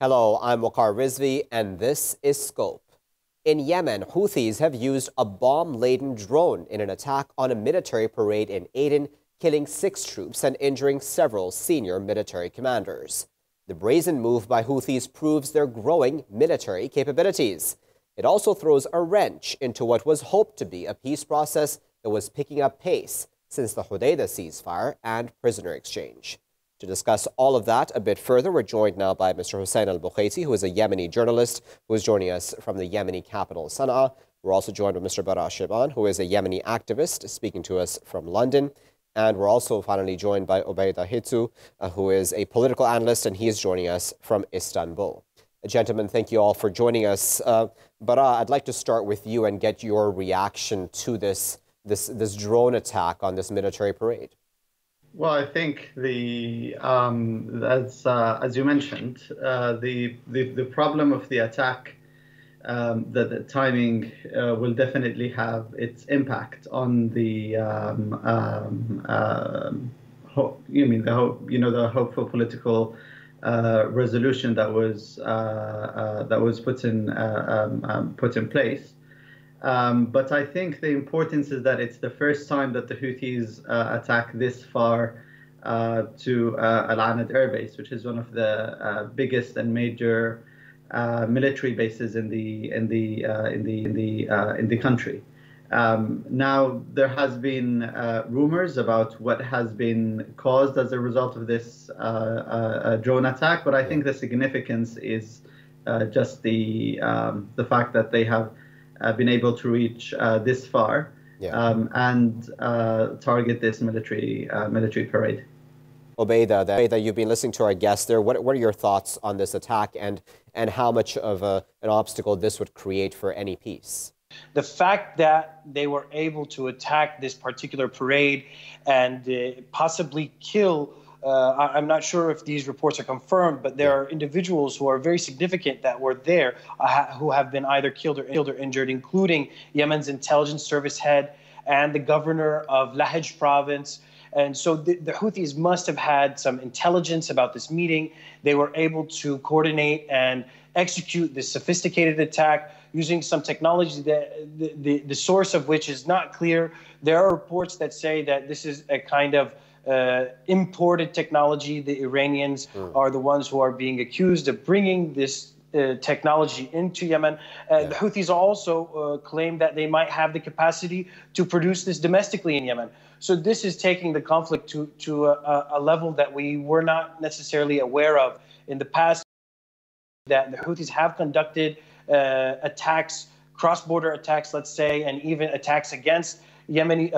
Hello, I'm Waqar Rizvi, and this is Scope. In Yemen, Houthis have used a bomb-laden drone in an attack on a military parade in Aden, killing 6 troops and injuring several senior military commanders. The brazen move by Houthis proves their growing military capabilities. It also throws a wrench into what was hoped to be a peace process that was picking up pace since the Hodeidah ceasefire and prisoner exchange. To discuss all of that a bit further, we're joined now by Mr. Hussein al-Bukhaiti, who is a Yemeni journalist who is joining us from the Yemeni capital, Sana'a. We're also joined by Mr. Bara Shiban, who is a Yemeni activist speaking to us from London. And we're also finally joined by Obeidah Hitsu, who is a political analyst, and he is joining us from Istanbul. Gentlemen, thank you all for joining us. Bara, I'd like to start with you and get your reaction to this drone attack on this military parade. Well, I think as you mentioned, the problem of the attack, the timing will definitely have its impact on the the hopeful political resolution that was put in place. But I think the importance is that it's the first time that the Houthis attack this far to Al Anad Air Base, which is one of the biggest and major military bases in the country. Now there has been rumors about what has been caused as a result of this drone attack, but I think the significance is just the fact that they have been able to reach this far and target this military parade. Obeidah, you've been listening to our guests there. What are your thoughts on this attack and how much of an obstacle this would create for any peace? The fact that they were able to attack this particular parade and possibly kill I'm not sure if these reports are confirmed, but there are individuals who are very significant that were there who have been either killed or injured, including Yemen's intelligence service head and the governor of Lahej province. And so the Houthis must have had some intelligence about this meeting. They were able to coordinate and execute this sophisticated attack using some technology that the source of which is not clear. There are reports that say that this is a kind of imported technology. The Iranians are the ones who are being accused of bringing this technology into Yemen. The Houthis also claim that they might have the capacity to produce this domestically in Yemen. So this is taking the conflict to a level that we were not necessarily aware of in the past, that the Houthis have conducted attacks, cross-border attacks, let's say, and even attacks against Yemeni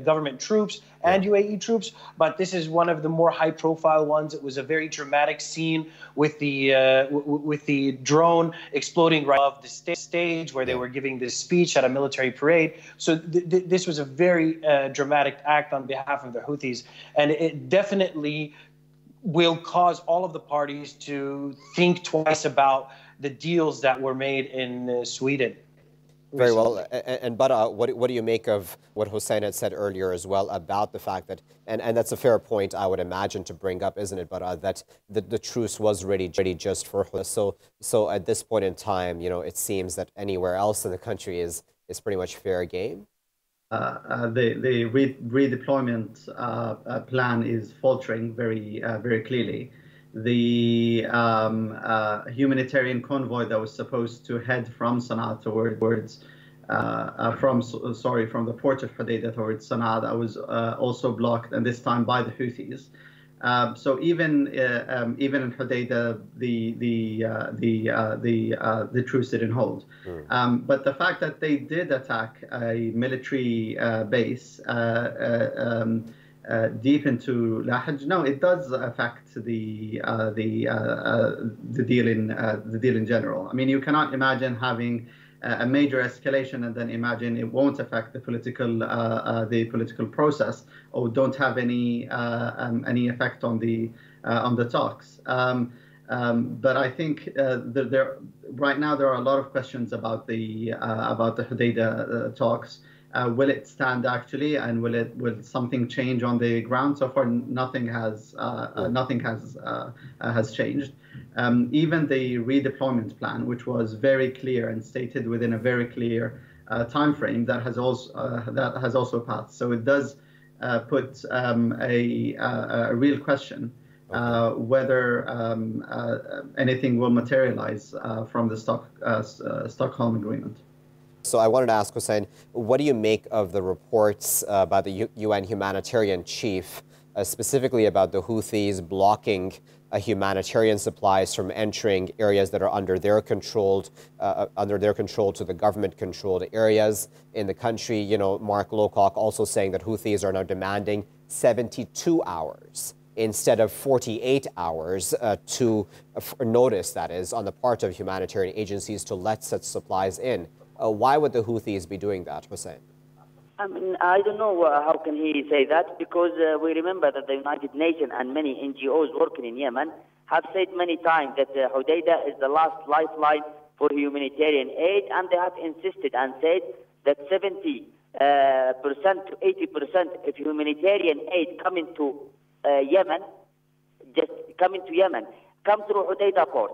government troops and UAE troops, but this is one of the more high-profile ones. It was a very dramatic scene with the drone exploding right off the stage where they were giving this speech at a military parade. So this was a very dramatic act on behalf of the Houthis, and it definitely will cause all of the parties to think twice about the deals that were made in Sweden. Very well. And Bara, what do you make of what Hussein had said earlier as well about the fact that, and that's a fair point I would imagine to bring up, isn't it, Bara, that the truce was ready just for Houthis. So at this point in time, it seems that anywhere else in the country is pretty much fair game? The redeployment plan is faltering very clearly. The humanitarian convoy that was supposed to head from Sana'a towards from the port of Hodeidah towards Sana'a, that was also blocked, and this time by the Houthis. So even in Hodeidah, the truce didn't hold. But the fact that they did attack a military base deep into Lahej, no, it does affect the deal in general. I mean, you cannot imagine having a major escalation and then imagine it won't affect the political process or don't have any effect on the talks. But I think right now there are a lot of questions about the Hodeidah talks. Will it stand actually, and will something change on the ground? So far, nothing has changed. Even the redeployment plan, which was very clear and stated within a very clear time frame, that has also passed. So it does put a real question whether anything will materialize from the Stockholm Agreement. So I wanted to ask Hussein, what do you make of the reports by the UN humanitarian chief, specifically about the Houthis blocking humanitarian supplies from entering areas that are under their control to the government-controlled areas in the country? You know, Mark Lowcock also saying that Houthis are now demanding 72 hours instead of 48 hours to notice, that is, on the part of humanitarian agencies to let such supplies in. Why would the Houthis be doing that, Hussein? I mean, I don't know how can he say that, because we remember that the United Nations and many NGOs working in Yemen have said many times that Hodeidah is the last lifeline for humanitarian aid, and they have insisted and said that 70% to 80% of humanitarian aid coming to Yemen, come through Hodeidah port.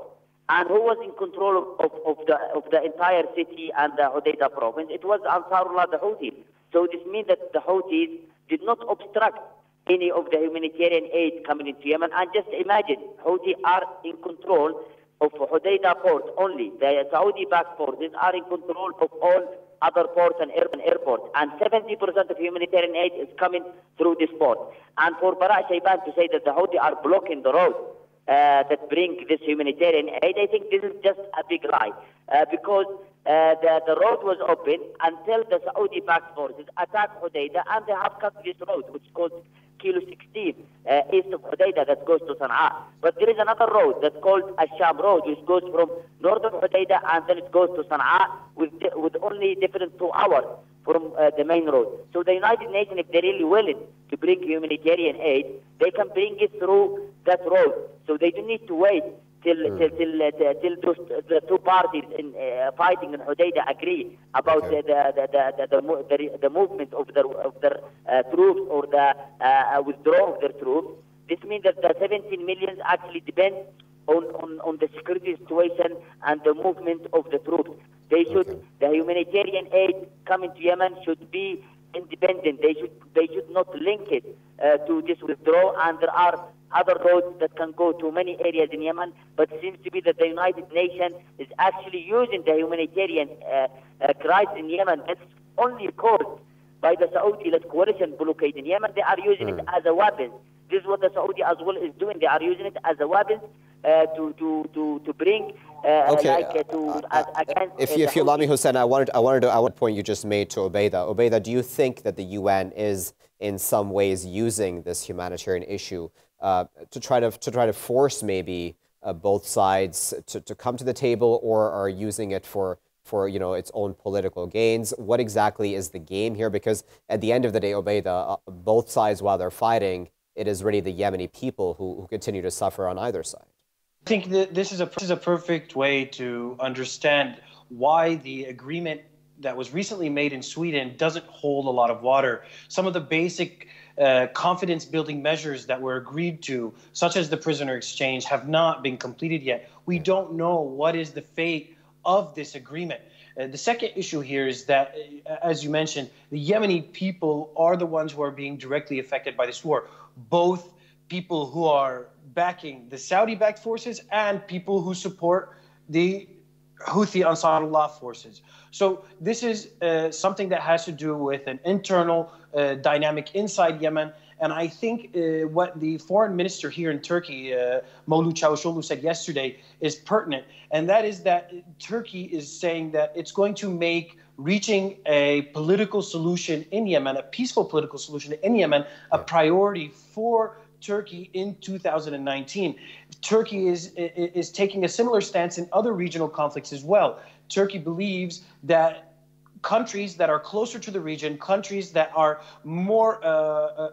And who was in control of the entire city and the Hodeidah province? It was Ansarullah, the Houthis. So this means that the Houthis did not obstruct any of the humanitarian aid coming into Yemen. And just imagine, Houthis are in control of Hodeidah port only. The Saudi-backed forces are in control of all other ports and airports. And 70% of humanitarian aid is coming through this port. And for Barak Shayban to say that the Houthis are blocking the road that bring this humanitarian aid, I think this is just a big lie, because the road was open until the Saudi-backed forces attacked Hodeidah, and they have cut this road, which is called Kilo 16, east of Hodeidah, that goes to Sana'a. But there is another road that's called Al-Sham Road, which goes from northern Hodeidah and then it goes to Sana'a with only different 2 hours from the main road. So the United Nations, if they're really willing to bring humanitarian aid, they can bring it through that road. So they don't need to wait till the two parties fighting in Hodeidah agree about the movement of their troops or the withdrawal of their troops. This means that the 17 million actually depend on the security situation and the movement of the troops. They should the humanitarian aid coming to Yemen should be independent. They should not link it to this withdrawal. And there are other roads that can go to many areas in Yemen, but it seems to be that the United Nations is actually using the humanitarian crisis in Yemen that's only caused by the Saudi-led coalition blockade in Yemen. They are using it as a weapon. This is what the Saudi as well is doing. They are using it as a weapon to bring against. If you allow me, Hussein, I wanted to point you just made to Obeida. Obeida, do you think that the UN is in some ways using this humanitarian issue to try to force maybe both sides to come to the table, or are using it for its own political gains? What exactly is the game here? Because at the end of the day, Obeida, both sides, while they're fighting, it is really the Yemeni people who continue to suffer on either side. I think that this is a perfect way to understand why the agreement that was recently made in Sweden doesn't hold a lot of water. Some of the basic confidence-building measures that were agreed to, such as the prisoner exchange, have not been completed yet. We don't know what is the fate of this agreement. The second issue here is that, as you mentioned, the Yemeni people are the ones who are being directly affected by this war. Both people who are backing the Saudi-backed forces and people who support the Houthi Ansarullah forces. So this is something that has to do with an internal dynamic inside Yemen. And I think what the foreign minister here in Turkey, Mevlut Çavuşoğlu, said yesterday is pertinent. And that is that Turkey is saying that it's going to make reaching a political solution in Yemen, a peaceful political solution in Yemen, a priority for Turkey in 2019. Turkey is taking a similar stance in other regional conflicts as well. Turkey believes that countries that are closer to the region, countries that are more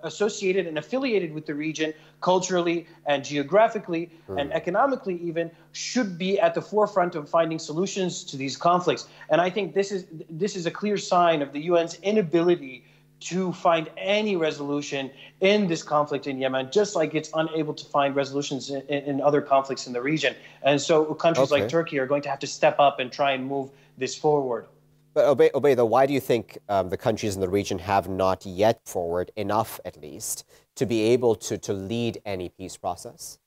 associated and affiliated with the region culturally and geographically and economically even, should be at the forefront of finding solutions to these conflicts. And I think this is a clear sign of the UN's inability to find any resolution in this conflict in Yemen, just like it's unable to find resolutions in other conflicts in the region. And so countries like Turkey are going to have to step up and try and move this forward. But Obeidah, why do you think the countries in the region have not yet forward enough, at least, to be able to lead any peace process?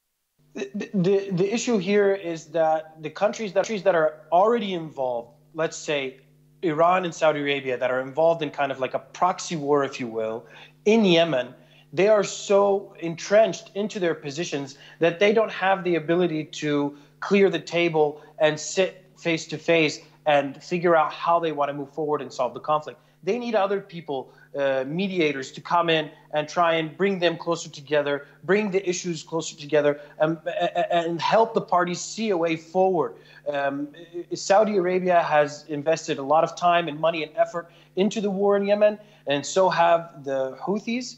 The issue here is that the countries that are already involved, let's say Iran and Saudi Arabia, that are involved in kind of like a proxy war, if you will, in Yemen, they are so entrenched into their positions that they don't have the ability to clear the table and sit face to face and figure out how they want to move forward and solve the conflict. They need other people, mediators, to come in and try and bring them closer together, bring the issues closer together, and help the parties see a way forward. Saudi Arabia has invested a lot of time and money and effort into the war in Yemen, and so have the Houthis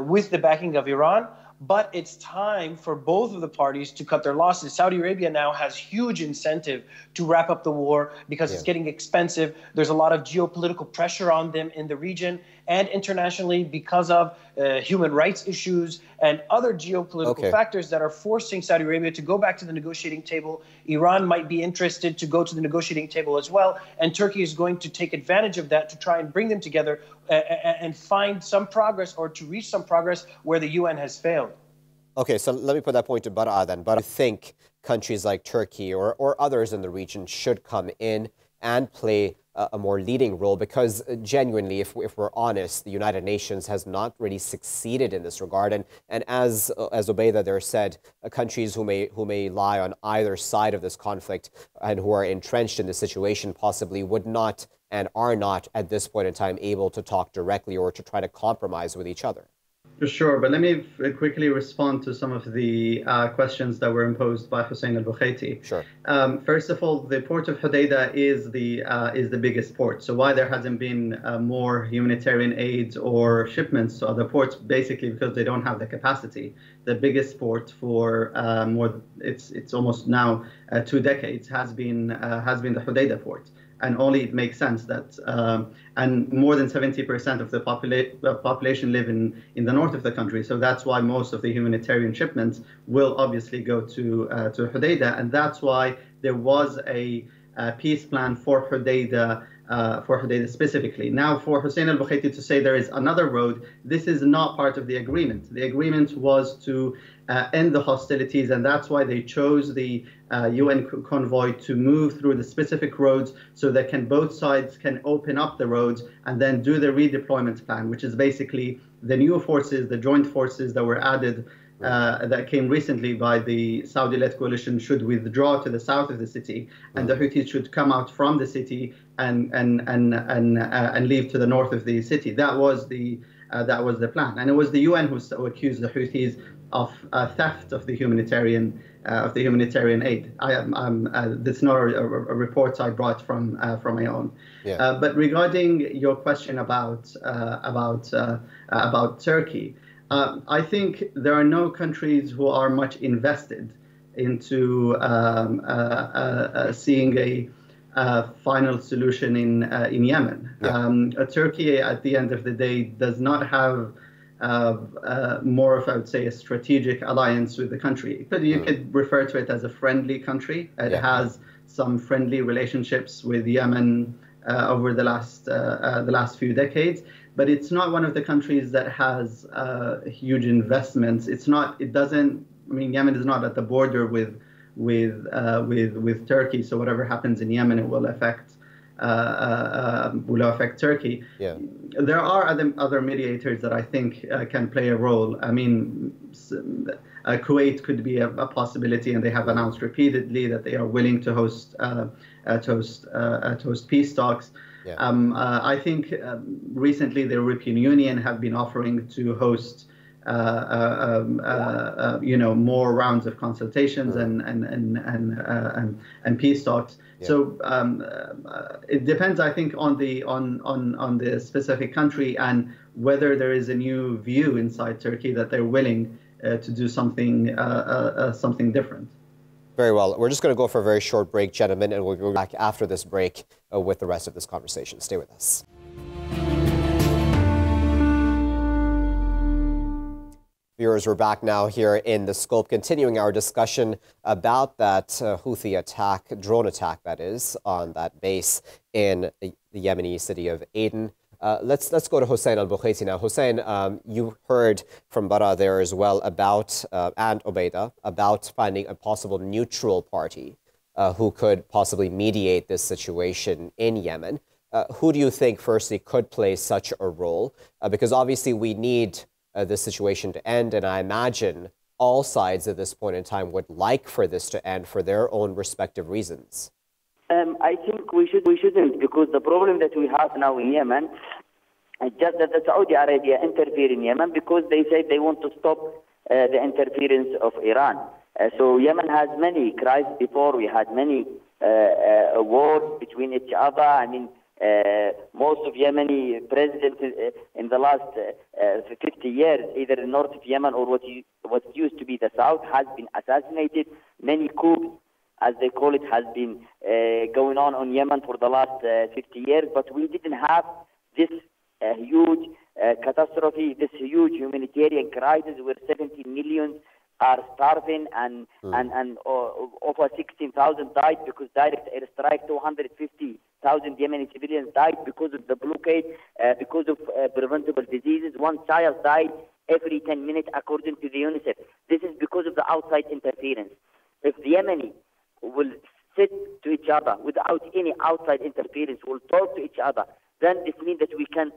with the backing of Iran. But it's time for both of the parties to cut their losses. Saudi Arabia now has huge incentive to wrap up the war because it's getting expensive. There's a lot of geopolitical pressure on them in the region and internationally because of human rights issues and other geopolitical factors that are forcing Saudi Arabia to go back to the negotiating table. Iran might be interested to go to the negotiating table as well. And Turkey is going to take advantage of that to try and bring them together and find some progress, or to reach some progress where the UN has failed. Okay, so let me put that point to Baraa then. But I think countries like Turkey or others in the region should come in and play a more leading role, because genuinely, if we're honest, the United Nations has not really succeeded in this regard. And as Obeidah there said, countries who may lie on either side of this conflict and who are entrenched in the situation possibly would not and are not at this point in time able to talk directly or to try to compromise with each other. Sure, but let me quickly respond to some of the questions that were imposed by Hussein al-Bukhaiti. Sure. First of all, the port of Hodeidah is the biggest port. So why there hasn't been more humanitarian aid or shipments to other ports? Basically because they don't have the capacity. The biggest port for it's almost now 2 decades has been the Hodeidah port. And only it makes sense that, and more than 70% of the population live in the north of the country. So that's why most of the humanitarian shipments will obviously go to Hodeidah. And that's why there was a peace plan for Hodeidah specifically. Now, for Hussein al-Bukhaiti to say there is another road, this is not part of the agreement. The agreement was to end the hostilities, and that's why they chose the UN convoy to move through the specific roads so that both sides can open up the roads and then do the redeployment plan, which is basically the new forces, the joint forces that were added that came recently by the Saudi-led coalition should withdraw to the south of the city, and the Houthis should come out from the city and leave to the north of the city. That was the plan, and it was the UN who accused the Houthis of theft of the humanitarian aid. This is not a report I brought from my own. But regarding your question about Turkey, I think there are no countries who are much invested into seeing a final solution in Yemen. Turkey, at the end of the day, does not have more of, I would say, a strategic alliance with the country. You could refer to it as a friendly country. It has some friendly relationships with Yemen over the last few decades, but it's not one of the countries that has huge investments. Yemen is not at the border with Turkey, so whatever happens in Yemen, it will affect Turkey. There are other mediators that I think can play a role. I mean, Kuwait could be a possibility, and they have announced repeatedly that they are willing to host peace talks. I think recently the European Union have been offering to host more rounds of consultations and peace talks. Yeah. So it depends, I think, on the specific country and whether there is a new view inside Turkey that they're willing to do something different. Very well. We're just going to go for a very short break, gentlemen, and we'll go back after this break with the rest of this conversation. Stay with us. Viewers, we're back now here in The Scope, continuing our discussion about that Houthi attack, drone attack that is, on that base in the Yemeni city of Aden. Let's go to Hossein Al-Bukhaiti now. Hossein, you heard from Bara there as well about, and Obaida, about finding a possible neutral party who could possibly mediate this situation in Yemen. Who do you think, firstly, could play such a role? Because obviously we need this situation to end, and I imagine all sides at this point in time would like for this to end for their own respective reasons. I think we shouldn't, because the problem that we have now in Yemen is just that the Saudi Arabia interfere in Yemen because they say they want to stop the interference of Iran. So Yemen has many crises before. We had many wars between each other. I mean, most of Yemeni presidents in the last 50 years, either in north of Yemen or what used to be the south, has been assassinated. Many coups, as they call it, has been going on Yemen for the last 50 years. But we didn't have this huge catastrophe, this huge humanitarian crisis where 17 million are starving and over 16,000 died because direct airstrike. 250,000 Yemeni civilians died because of the blockade, because of preventable diseases. One child died every 10 minutes according to the UNICEF. This is because of the outside interference. If the Yemeni will sit to each other without any outside interference, will talk to each other, then this means that we can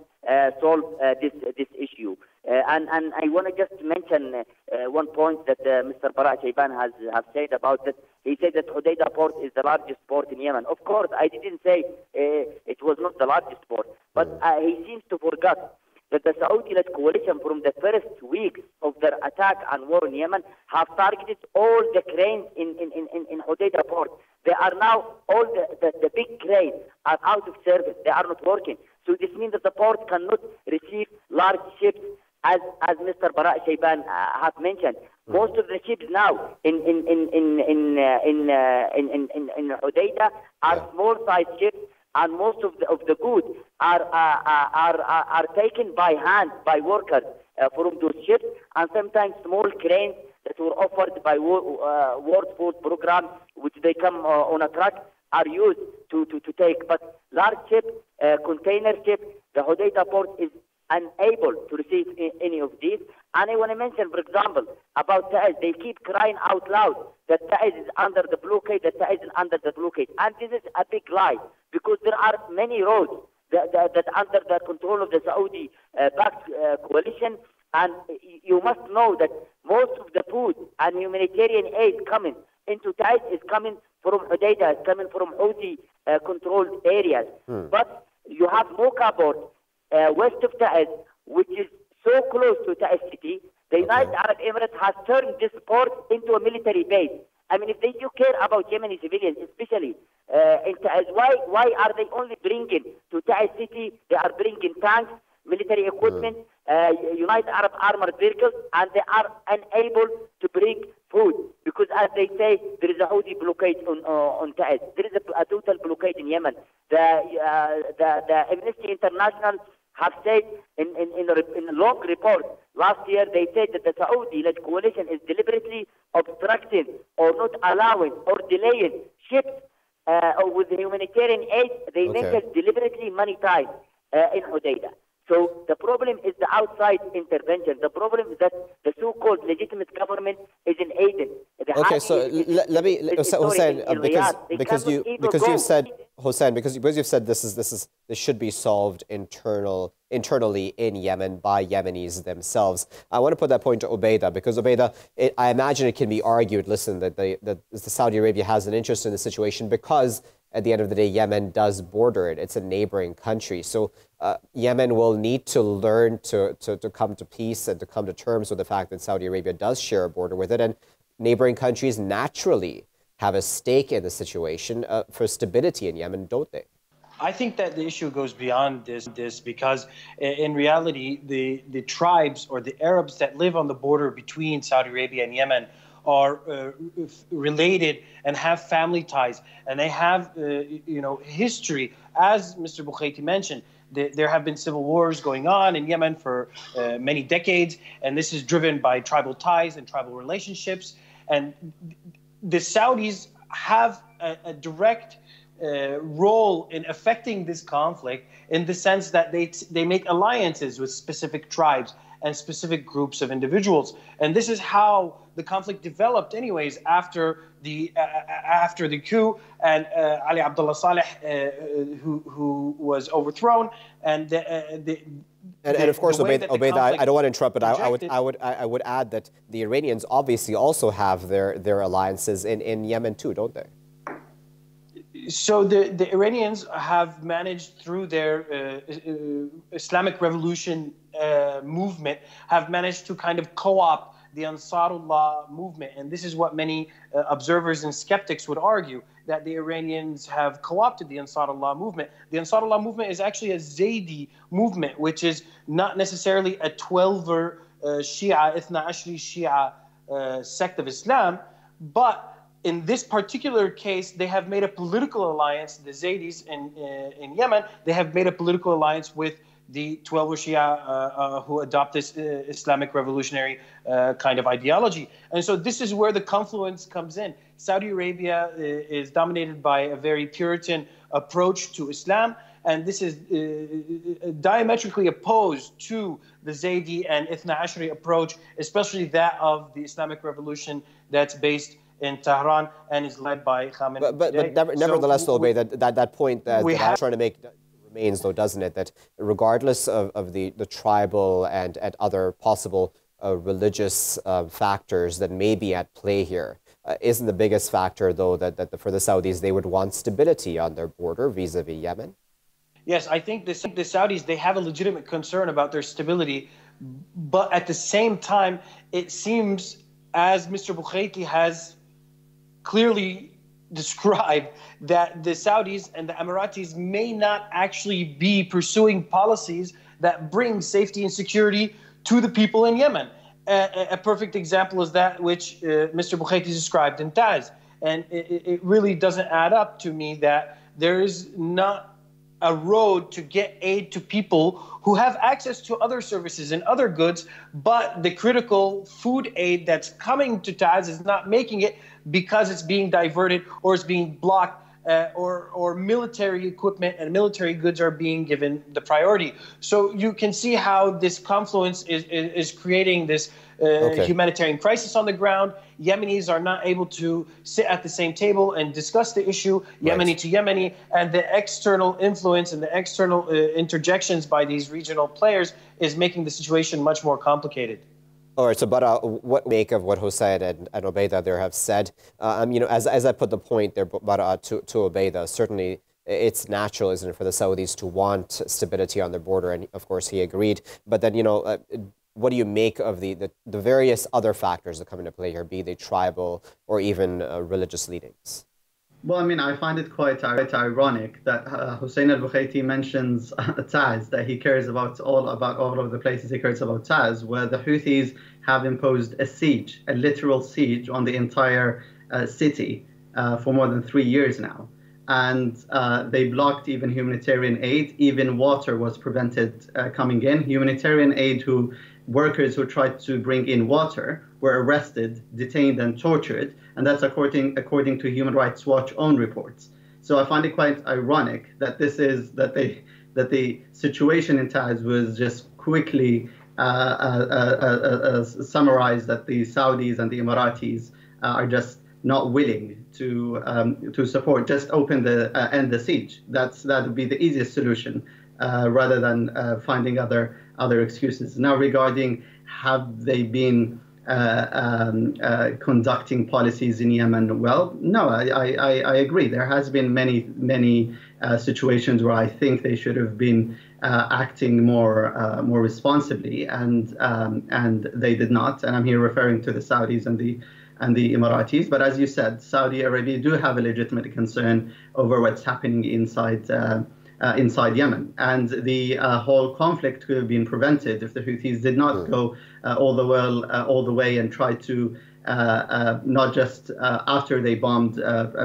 solve this issue. And I want to just mention one point that Mr. Bara Shayban has said about that. He said that Hodeidah port is the largest port in Yemen. Of course, I didn't say it was not the largest port, but he seems to forget that the Saudi-led coalition from the first weeks of their attack and war in Yemen have targeted all the cranes in Hodeidah port. They are now, all the big cranes are out of service. They are not working. So this means that the port cannot receive large ships, as Mr. Bara Shayban has mentioned. Most of the ships now in Hodeidah are small-sized ships, and most of the goods are taken by hand by workers from those ships, and sometimes small cranes that were offered by World Food Program, which they come on a truck, are used to take. But large ships, container ships, the Hodeidah port is unable to receive any of these. And I want to mention, for example, about Taiz. They keep crying out loud that Taiz is under the blockade, that Taiz is under the blockade. And this is a big lie, because there are many roads that under the control of the Saudi-backed coalition. And you must know that most of the food and humanitarian aid coming into Taiz is coming from Hodeidah, is coming from Houthi-controlled areas. But you have Mocha port, west of Taiz, which is so close to Taiz city. The United Arab Emirates has turned this port into a military base. I mean, if they do care about Yemeni civilians, especially in Taiz, why are they only bringing to Taiz city? They are bringing tanks, military equipment, United Arab armored vehicles, and they are unable to bring food because, as they say, there is a Houthi blockade on Taiz. There is a total blockade in Yemen. The Amnesty International have said in a long report last year, they said that the Saudi-led coalition is deliberately obstructing or not allowing or delaying ships with humanitarian aid. They mentioned deliberately many times in Hodeidah. So the problem is the outside intervention. The problem is that the so-called legitimate government is in Aden. Okay, so let me, Hossein, because you've said, Hossein, because you've said this should be solved internally in Yemen by Yemenis themselves. I want to put that point to Obaida, because Obaida, I imagine it can be argued, listen, that the Saudi Arabia has an interest in the situation because at the end of the day, Yemen does border it. It's a neighboring country. So Yemen will need to learn to come to peace and to come to terms with the fact that Saudi Arabia does share a border with it, and neighboring countries naturally have a stake in the situation for stability in Yemen, don't they? I think that the issue goes beyond this because in reality, the tribes or the Arabs that live on the border between Saudi Arabia and Yemen are related and have family ties, and they have history. As Mr. Bukhaiti mentioned, there have been civil wars going on in Yemen for many decades, and this is driven by tribal ties and tribal relationships. And the Saudis have a direct role in affecting this conflict in the sense that they make alliances with specific tribes and specific groups of individuals. And this is how the conflict developed anyways after the coup and Ali Abdullah Saleh, who was overthrown. And of course, Obaida, I don't want to interrupt, but I would add that the Iranians obviously also have their alliances in Yemen too, don't they? So the Iranians have managed through their Islamic Revolution movement, have managed to kind of co-opt the Ansarullah movement. And this is what many observers and skeptics would argue, that the Iranians have co-opted the Ansarullah movement. The Ansarullah movement is actually a Zaydi movement, which is not necessarily a 12er Shia, Ithna Ashri Shia sect of Islam, but in this particular case, they have made a political alliance, the Zaydis in Yemen, they have made a political alliance with the 12er Shia who adopt this Islamic revolutionary kind of ideology. And so this is where the confluence comes in. Saudi Arabia is dominated by a very Puritan approach to Islam, and this is diametrically opposed to the Zaydi and Ithna Ashri approach, especially that of the Islamic revolution that's based in Tehran and is led by Khamenei. But nevertheless, though, that point that I'm trying to make remains, though, doesn't it? That regardless of the tribal and other possible religious factors that may be at play here, isn't the biggest factor, though, that for the Saudis, they would want stability on their border vis-a-vis Yemen? Yes, I think the Saudis, they have a legitimate concern about their stability, but at the same time, it seems, as Mr. Bukhaiti has clearly described, that the Saudis and the Emiratis may not actually be pursuing policies that bring safety and security to the people in Yemen. A perfect example is that which Mr. Bukhaiti described in Taz. And it really doesn't add up to me that there is not a road to get aid to people who have access to other services and other goods, but the critical food aid that's coming to Taz is not making it because it's being diverted or it's being blocked, or military equipment and military goods are being given the priority. So you can see how this confluence is creating this humanitarian crisis on the ground. Yemenis are not able to sit at the same table and discuss the issue, Yemeni to Yemeni, and the external influence and the external interjections by these regional players is making the situation much more complicated. All right, so but what make of what Hussein and Obaida there have said? As I put the point there, but to Obaida, certainly it's natural, isn't it, for the Saudis to want stability on their border, and of course he agreed. But then, what do you make of the various other factors that come into play here, be they tribal or even religious leanings? Well, I find it quite ironic that Hussein al-Bukhaiti mentions Taz, that he cares about all of the places he cares about Taz, where the Houthis have imposed a literal siege on the entire city for more than 3 years now. And they blocked even humanitarian aid. Even water was prevented coming in. Humanitarian aid workers who tried to bring in water were arrested, detained, and tortured, and that's according to Human Rights Watch own reports. So I find it quite ironic that that the situation in Taz was just quickly summarized, that the Saudis and the Emiratis are just not willing to support, just end the siege. That would be the easiest solution, rather than finding other excuses. Now, regarding have they been conducting policies in Yemen, well, no, I agree. There has been many situations where I think they should have been acting more responsibly, and they did not. And I'm here referring to the Saudis and the Emiratis. But as you said, Saudi Arabia do have a legitimate concern over what's happening inside Yemen, and the whole conflict could have been prevented if the Houthis did not go all the way and try to not just after they bombed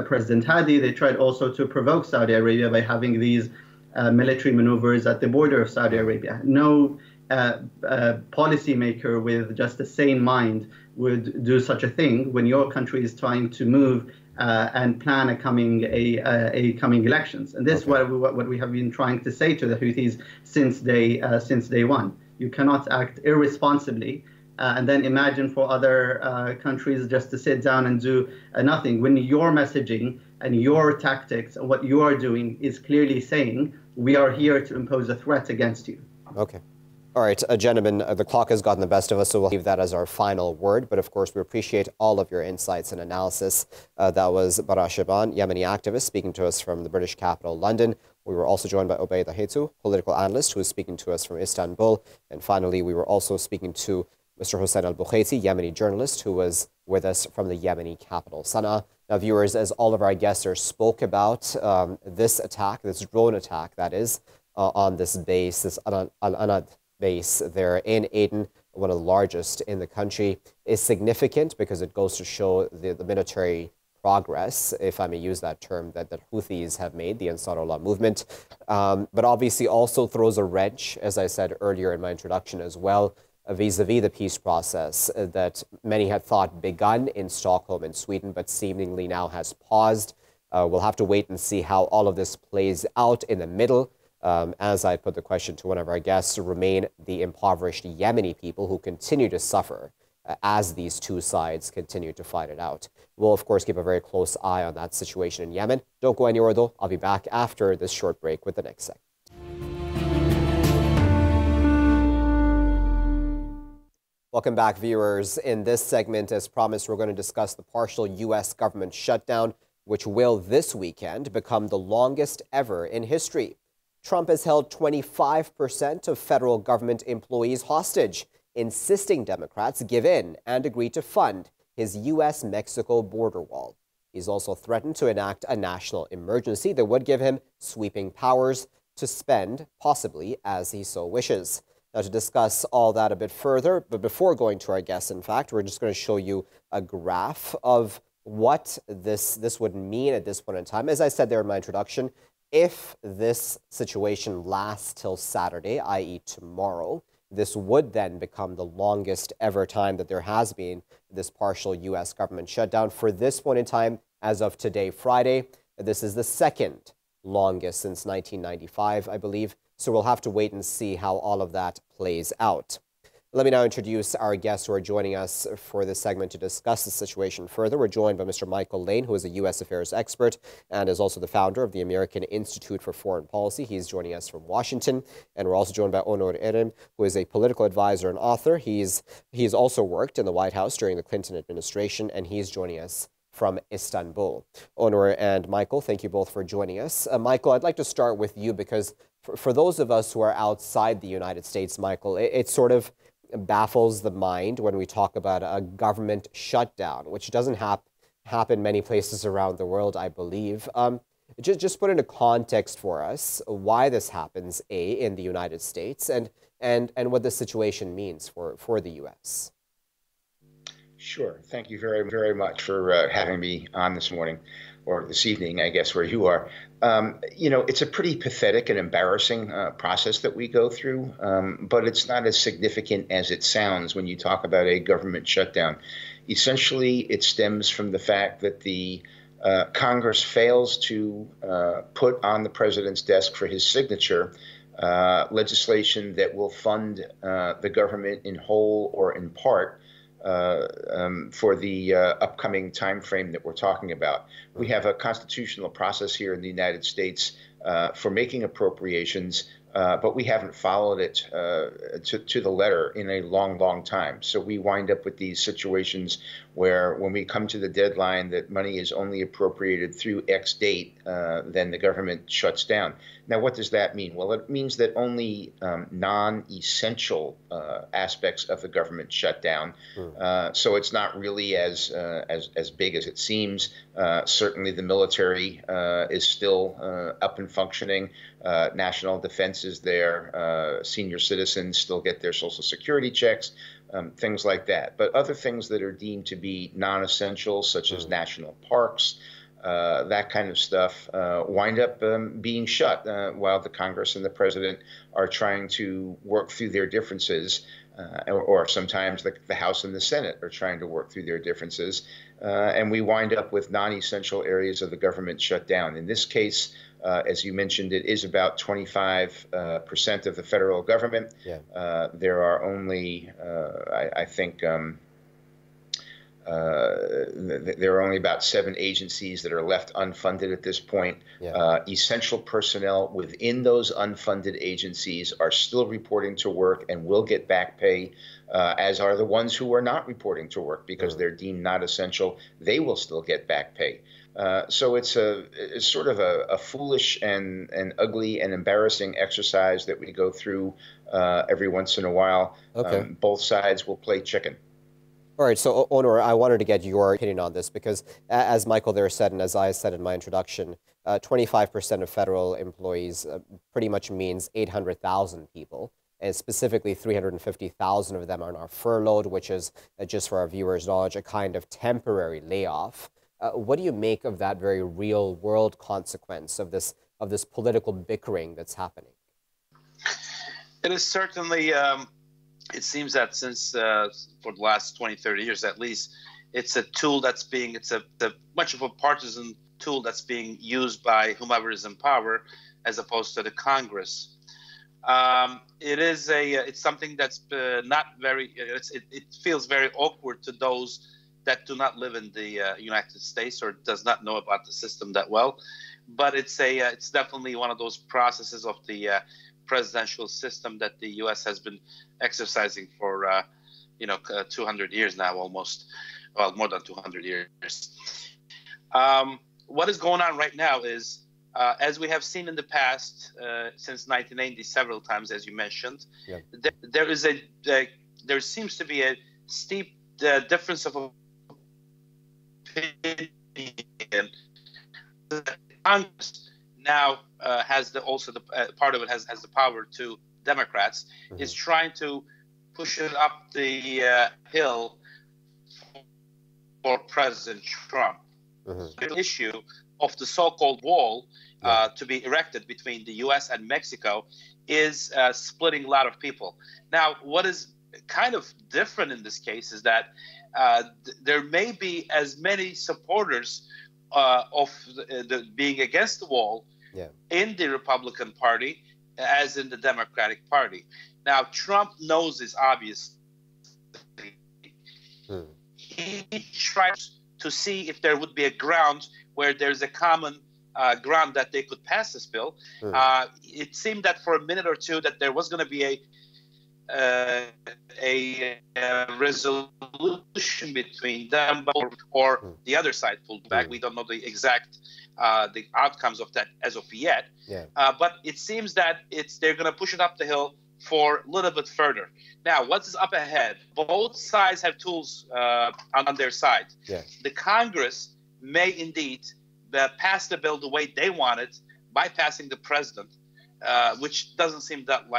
President Hadi, they tried also to provoke Saudi Arabia by having these military maneuvers at the border of Saudi Arabia. No policymaker with just a sane mind would do such a thing when your country is trying to move and plan a coming elections. And this is what we have been trying to say to the Houthis since day one. You cannot act irresponsibly and then imagine for other countries just to sit down and do nothing, when your messaging and your tactics and what you are doing is clearly saying, we are here to impose a threat against you. Okay. All right, gentlemen, the clock has gotten the best of us, so we'll leave that as our final word. But of course, we appreciate all of your insights and analysis. That was Bara Shiban, Yemeni activist, speaking to us from the British capital, London. We were also joined by Obaid Ahetu, political analyst, who is speaking to us from Istanbul. And finally, we were also speaking to Mr. Hossein al-Bukhaiti, Yemeni journalist, who was with us from the Yemeni capital, Sana'a. Now, viewers, as all of our guests spoke about this attack, this drone attack, that is, on this base, this Al-Anad base there in Aden, one of the largest in the country, is significant because it goes to show the military progress, if I may use that term, that the Houthis have made, the Ansarullah movement, but obviously also throws a wrench, as I said earlier in my introduction as well, vis-a-vis the peace process that many had thought begun in Stockholm and Sweden, but seemingly now has paused. We'll have to wait and see how all of this plays out in the middle. As I put the question to one of our guests, remain the impoverished Yemeni people who continue to suffer as these two sides continue to fight it out. We'll, of course, keep a very close eye on that situation in Yemen. Don't go anywhere, though. I'll be back after this short break with the next segment. Welcome back, viewers. In this segment, as promised, we're going to discuss the partial U.S. government shutdown, which will this weekend become the longest ever in history. Trump has held 25% of federal government employees hostage, insisting Democrats give in and agree to fund his U.S.-Mexico border wall. He's also threatened to enact a national emergency that would give him sweeping powers to spend, possibly as he so wishes. Now, to discuss all that a bit further, but before going to our guests, in fact, we're just going to show you a graph of what this would mean at this point in time. As I said there in my introduction, if this situation lasts till Saturday, i.e. tomorrow, this would then become the longest ever time that there has been this partial U.S. government shutdown. For this point in time, as of today, Friday, this is the second longest since 1995, I believe. So we'll have to wait and see how all of that plays out. Let me now introduce our guests who are joining us for this segment to discuss the situation further. We're joined by Mr. Michael Lane, who is a U.S. affairs expert and is also the founder of the American Institute for Foreign Policy. He's joining us from Washington. And we're also joined by Onur Erim, who is a political advisor and author. He's also worked in the White House during the Clinton administration, and he's joining us from Istanbul. Onur and Michael, thank you both for joining us. Michael, I'd like to start with you because for those of us who are outside the United States, Michael, it sort of baffles the mind when we talk about a government shutdown, which doesn't happen many places around the world, I believe. Just put into context for us why this happens, in the United States, and what the situation means for the U.S. Sure. Thank you very, very much for having me on this morning, or this evening, I guess, where you are. It's a pretty pathetic and embarrassing process that we go through, but it's not as significant as it sounds when you talk about a government shutdown. Essentially, it stems from the fact that the Congress fails to put on the president's desk for his signature legislation that will fund the government in whole or in part for the upcoming time frame that we're talking about. We have a constitutional process here in the United States for making appropriations, but we haven't followed it to the letter in a long, long time. So we wind up with these situations where when we come to the deadline that money is only appropriated through X date, then the government shuts down. Now, what does that mean? Well, it means that only non-essential aspects of the government shut down. So it's not really as big as it seems. Certainly, the military is still up and functioning. National defense is there. Senior citizens still get their Social Security checks. Things like that. But other things that are deemed to be non-essential, such as national parks, that kind of stuff, wind up being shut while the Congress and the president are trying to work through their differences, or sometimes the House and the Senate are trying to work through their differences, and we wind up with non-essential areas of the government shut down. In this case, as you mentioned, it is about 25% of the federal government. Yeah. There are only, I think, there are only about 7 agencies that are left unfunded at this point. Yeah. Essential personnel within those unfunded agencies are still reporting to work and will get back pay, as are the ones who are not reporting to work because they're deemed not essential. They will still get back pay. So it's sort of a foolish and ugly and embarrassing exercise that we go through every once in a while. Okay. Both sides will play chicken. All right, so Onur, I wanted to get your opinion on this because, as Michael there said, and as I said in my introduction, 25% of federal employees pretty much means 800,000 people, and specifically 350,000 of them are now furloughed, which is, just for our viewers' knowledge, a kind of temporary layoff. What do you make of that very real-world consequence of this political bickering that's happening? It is certainly. It seems that since for the last 20, 30 years at least, it's a tool it's much of a partisan tool that's being used by whomever is in power as opposed to the Congress. It's something that's not very, it feels very awkward to those that do not live in the United States or does not know about the system that well. But it's definitely one of those processes of the presidential system that the U.S. has been exercising for 200 years now, almost, well, more than 200 years. What is going on right now is, as we have seen in the past, since 1980, several times, as you mentioned, yeah. there seems to be a steep difference of opinion. Congress now has part of it has the power to Democrats is trying to push it up the hill for President Trump. The issue of the so-called wall to be erected between the U.S. and Mexico is splitting a lot of people. Now, what is kind of different in this case is that there may be as many supporters of being against the wall in the Republican Party as in the Democratic Party. Now, Trump knows this, obviously. He tries to see if there would be a ground where there's a common ground that they could pass this bill. It seemed that for a minute or two that there was going to be a resolution between them, or the other side pulled back. We don't know the exact the outcomes of that as of yet. But it seems that they're going to push it up the hill for a little bit further. Now, what's up ahead? Both sides have tools on their side. The Congress may indeed pass the bill the way they want it, bypassing the president, which doesn't seem that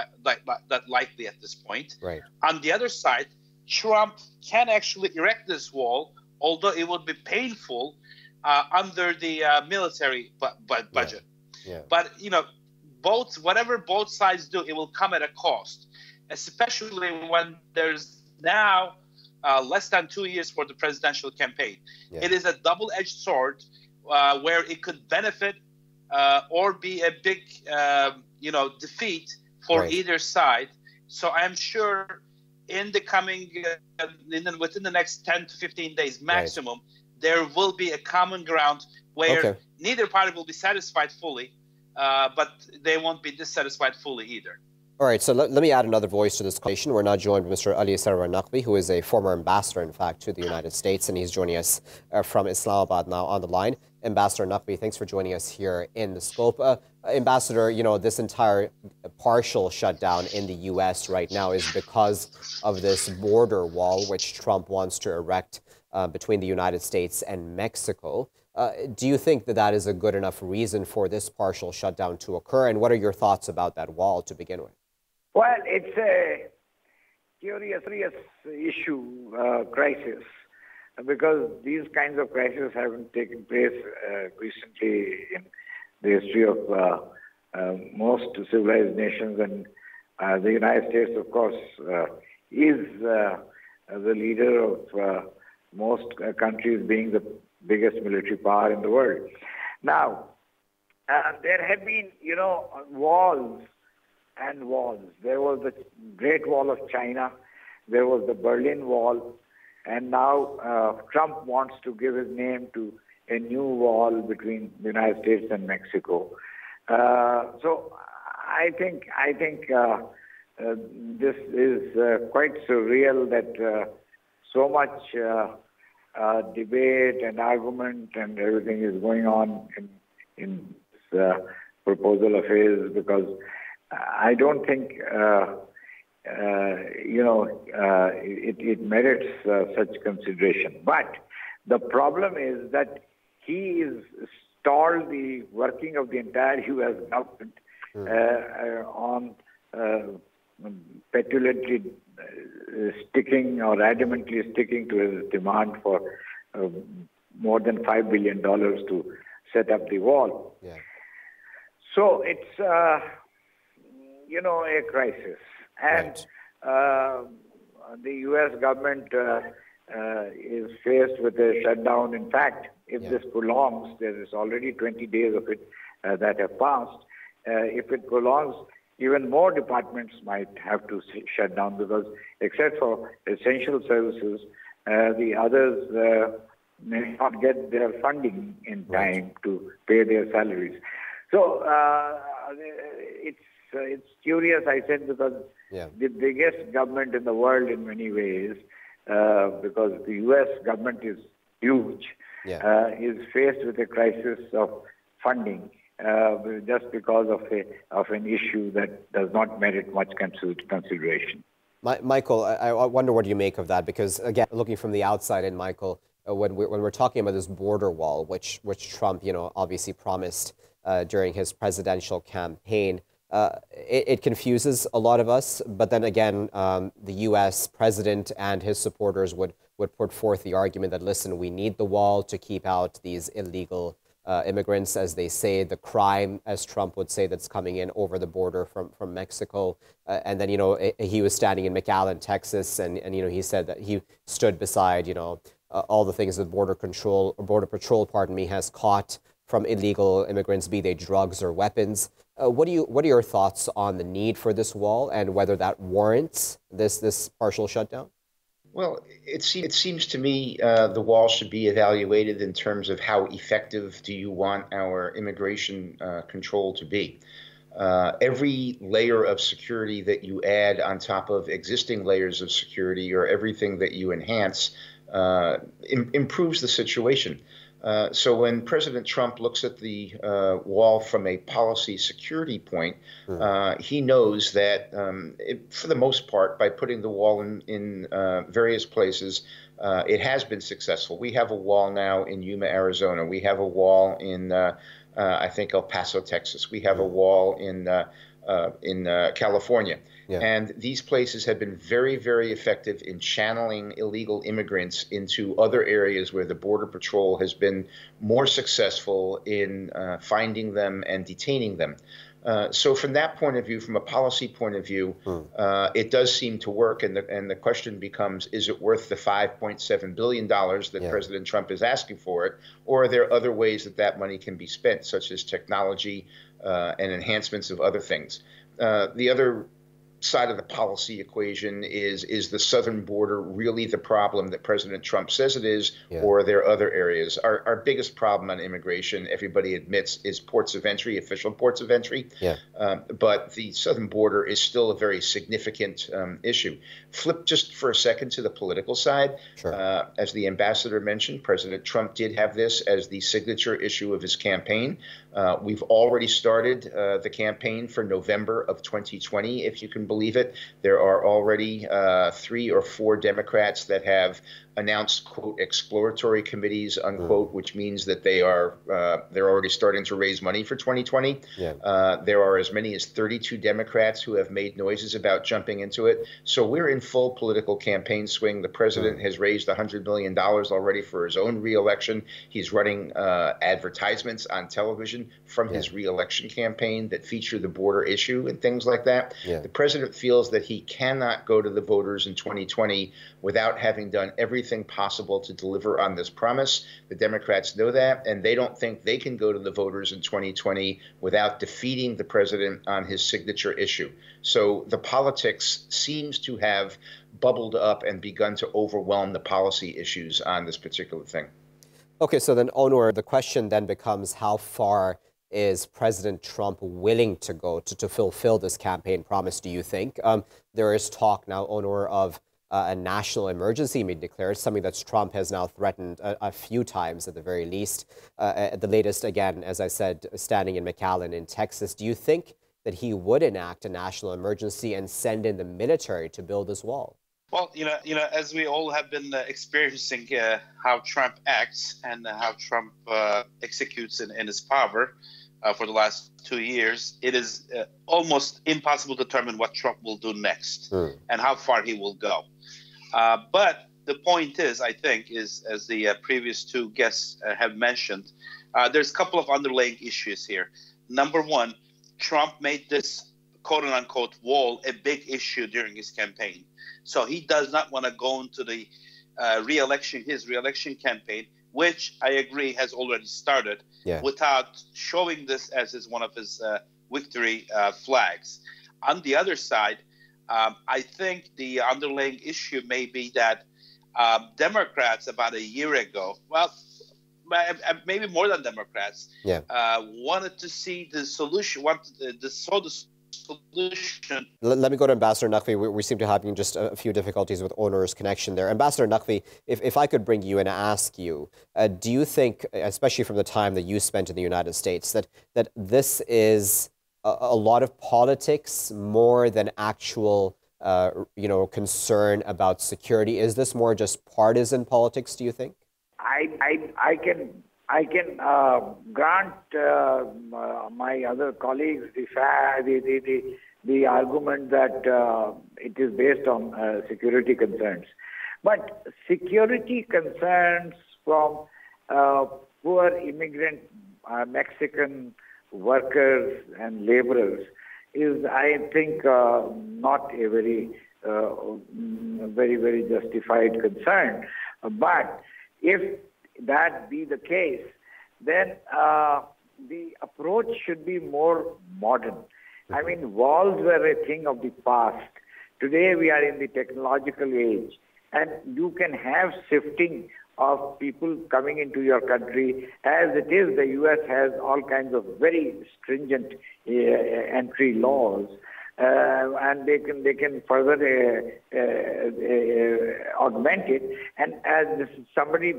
likely at this point. On the other side, Trump can actually erect this wall, although it would be painful under the military budget. But whatever both sides do, it will come at a cost, especially when there's now less than 2 years for the presidential campaign. It is a double-edged sword where it could benefit or be a big defeat for either side. So I'm sure in the coming within the next 10 to 15 days maximum, there will be a common ground where neither party will be satisfied fully, but they won't be dissatisfied fully either. All right, so let me add another voice to this conversation. We're now joined by Mr. Ali Sarwar Naqvi, who is a former ambassador, in fact, to the United States, and he's joining us from Islamabad now on the line. Ambassador Naqvi, thanks for joining us here in the scope. Ambassador, you know, this entire partial shutdown in the U.S. right now is because of this border wall which Trump wants to erect between the United States and Mexico. Do you think that that is a good enough reason for this partial shutdown to occur? And what are your thoughts about that wall to begin with? Well, it's a curious issue, crisis, because these kinds of crises haven't taken place recently in the history of most civilized nations, and the United States, of course, is the leader of most countries, being the biggest military power in the world. Now, there have been, you know, walls and walls. There was the Great Wall of China, there was the Berlin Wall, and now Trump wants to give his name to a new wall between the United States and Mexico. So I think this is quite surreal that so much debate and argument and everything is going on in this proposal of his, because I don't think it merits such consideration. But the problem is that he is stalled the working of the entire U.S. government on petulantly sticking or adamantly sticking to his demand for more than $5 billion to set up the wall. Yeah. So it's a crisis, and the U.S. government is faced with a shutdown. In fact, if this prolongs, there is already 20 days of it that have passed. If it prolongs, even more departments might have to shut down, because except for essential services, the others may not get their funding in time to pay their salaries. So it's curious, I said, because the biggest government in the world in many ways, because the U.S. government is huge, is faced with a crisis of funding just because of an issue that does not merit much consideration. Michael, I wonder what you make of that, because again, looking from the outside in, Michael, when we're talking about this border wall, which Trump, obviously promised during his presidential campaign, it confuses a lot of us. But then again, the U.S. president and his supporters would put forth the argument that, listen, we need the wall to keep out these illegal immigrants, as they say, the crime, as Trump would say, that's coming in over the border from Mexico. And then, he was standing in McAllen, Texas, and he said that he stood beside, all the things that Border Patrol, has caught from illegal immigrants, be they drugs or weapons. What are your thoughts on the need for this wall and whether that warrants this partial shutdown? Well, it seems to me the wall should be evaluated in terms of how effective do you want our immigration control to be. Every layer of security that you add on top of existing layers of security, or everything that you enhance, improves the situation. So when President Trump looks at the wall from a policy security point, he knows that for the most part, by putting the wall in various places, it has been successful. We have a wall now in Yuma, Arizona. We have a wall in, I think, El Paso, Texas. We have a wall in California. Yeah. And these places have been very, very effective in channeling illegal immigrants into other areas where the Border Patrol has been more successful in finding them and detaining them. So from that point of view, from a policy point of view, it does seem to work. And the question becomes, is it worth the $5.7 billion that President Trump is asking for it? Or are there other ways that money can be spent, such as technology and enhancements of other things? The other side of the policy equation is the southern border really the problem that President Trump says it is, or are there other areas? Our biggest problem on immigration, everybody admits, is ports of entry, official ports of entry. But the southern border is still a very significant issue. Flip just for a second to the political side. As the ambassador mentioned, President Trump did have this as the signature issue of his campaign. We've already started the campaign for November of 2020, if you can believe it. There are already 3 or 4 Democrats that have announced, quote, exploratory committees, unquote, which means that they're already starting to raise money for 2020. There are as many as 32 Democrats who have made noises about jumping into it. So we're in full political campaign swing. The president has raised $100 million already for his own reelection. He's running advertisements on television from his reelection campaign that feature the border issue and things like that. The president feels that he cannot go to the voters in 2020 without having done everything possible to deliver on this promise. The Democrats know that, and they don't think they can go to the voters in 2020 without defeating the president on his signature issue. So the politics seems to have bubbled up and begun to overwhelm the policy issues on this particular thing. Okay, so then, Onur, the question then becomes, how far is President Trump willing to go to fulfill this campaign promise, do you think? There is talk now, Onur, of a national emergency being declared, something that Trump has now threatened a few times at the very least. At the latest, again, as I said, standing in McAllen in Texas. Do you think that he would enact a national emergency and send in the military to build this wall? Well, as we all have been experiencing how Trump acts and how Trump executes in his power for the last 2 years, it is almost impossible to determine what Trump will do next and how far he will go. But the point is, I think, is as the previous 2 guests have mentioned, there's a couple of underlying issues here. Number one, Trump made this quote-unquote wall a big issue during his campaign. So he does not want to go into the his re-election campaign, which I agree has already started, without showing this as one of his victory flags. On the other side, I think the underlying issue may be that Democrats about a year ago, well, maybe more than Democrats, wanted to see the solution, saw the solution. Let me go to Ambassador Naqvi. We seem to be having just a few difficulties with Onur's connection there. Ambassador Naqvi, if I could bring you in and ask you, do you think, especially from the time that you spent in the United States, that this is a lot of politics more than actual concern about security? Is this more just partisan politics, do you think? I can grant my other colleagues the argument that it is based on security concerns. But security concerns from poor immigrant Mexican workers and laborers is, I think, not a very justified concern. But if that be the case, then the approach should be more modern. I mean, walls were a thing of the past. Today we are in the technological age, and you can have shifting of people coming into your country. As it is, the U.S. has all kinds of very stringent entry laws. And they can further augment it. And as somebody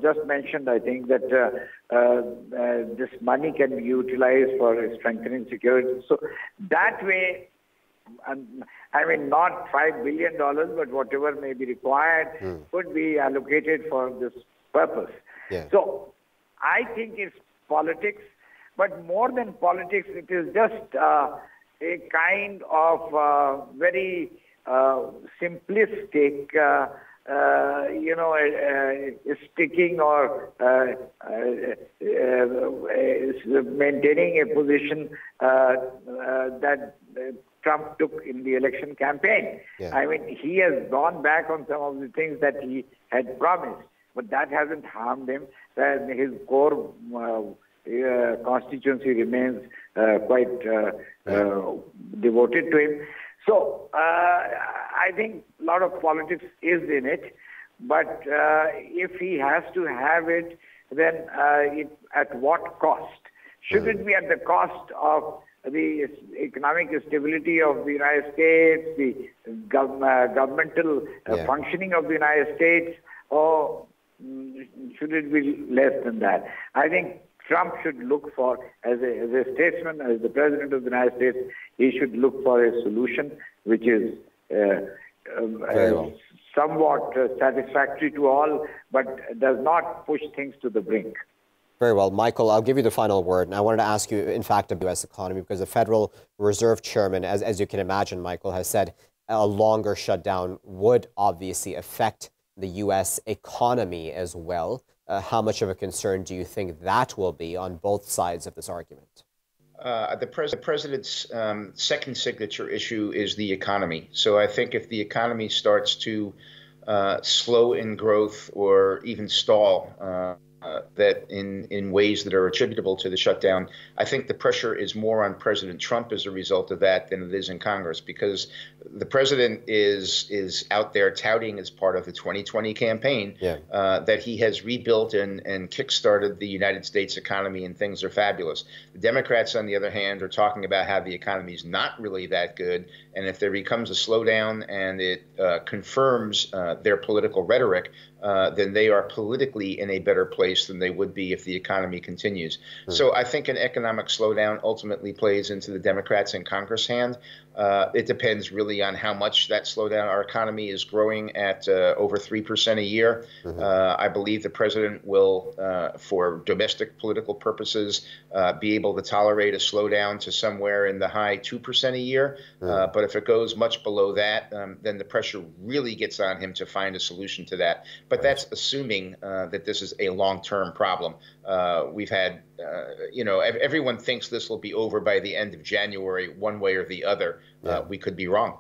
just mentioned, I think that this money can be utilized for strengthening security. So that way, I mean, not $5 billion, but whatever may be required could be allocated for this purpose. So I think it's politics, but more than politics, it is just a kind of very simplistic, sticking or maintaining a position that Trump took in the election campaign. I mean, he has gone back on some of the things that he had promised, but that hasn't harmed him. His core constituency remains quite devoted to him. So I think a lot of politics is in it, but if he has to have it, then at what cost? Should it be at the cost of the economic stability of the United States, the governmental functioning of the United States, or should it be less than that? I think Trump should look for, as a statesman, as the President of the United States, he should look for a solution which is somewhat satisfactory to all, but does not push things to the brink. Very well. Michael, I'll give you the final word. And I wanted to ask you, in fact, about the U.S. economy, because the Federal Reserve Chairman, as you can imagine, Michael, has said a longer shutdown would obviously affect the U.S. economy as well. How much of a concern do you think that will be on both sides of this argument? The president's second signature issue is the economy. So I think if the economy starts to slow in growth or even stall, that in ways that are attributable to the shutdown, I think the pressure is more on President Trump as a result of that than it is in Congress, because the president is out there touting as part of the 2020 campaign that he has rebuilt and kickstarted the United States economy and things are fabulous. The Democrats, on the other hand, are talking about how the economy is not really that good, and if there becomes a slowdown and it confirms their political rhetoric, then they are politically in a better place than they would be if the economy continues. So I think an economic slowdown ultimately plays into the Democrats in Congress' hand. It depends really on how much that slowdown. Our economy is growing at over 3% a year. I believe the president will, for domestic political purposes, be able to tolerate a slowdown to somewhere in the high 2% a year. But if it goes much below that, then the pressure really gets on him to find a solution to that. But that's assuming that this is a long-term problem. We've had, everyone thinks this will be over by the end of January, one way or the other. We could be wrong.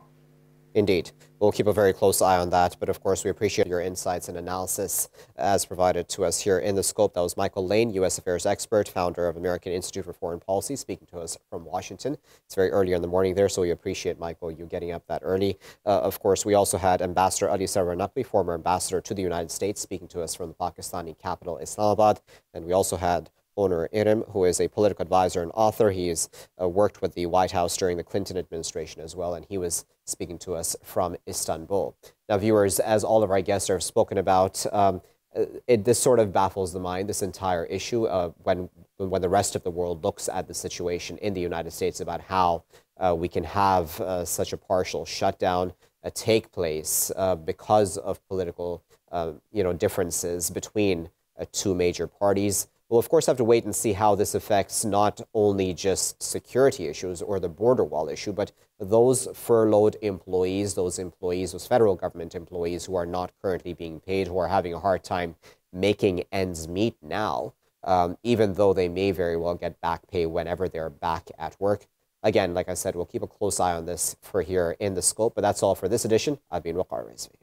Indeed. We'll keep a very close eye on that. But of course, we appreciate your insights and analysis as provided to us here in The Scope. That was Michael Lane, U.S. affairs expert, founder of American Institute for Foreign Policy, speaking to us from Washington. It's very early in the morning there, so we appreciate, Michael, you getting up that early. Of course, we also had Ambassador Ali Sarwar Naqvi, former ambassador to the United States, speaking to us from the Pakistani capital, Islamabad. And we also had Onur Erim, who is a political advisor and author. He's worked with the White House during the Clinton administration as well, and he was speaking to us from Istanbul. Now, viewers, as all of our guests have spoken about, this sort of baffles the mind, this entire issue, when the rest of the world looks at the situation in the United States about how we can have such a partial shutdown take place because of political differences between two major parties. We'll, of course, have to wait and see how this affects not only just security issues or the border wall issue, but those furloughed employees, those federal government employees who are not currently being paid, who are having a hard time making ends meet now, even though they may very well get back pay whenever they're back at work. Again, like I said, we'll keep a close eye on this for here in The Scope, but that's all for this edition. I've been Waqar Rizvi.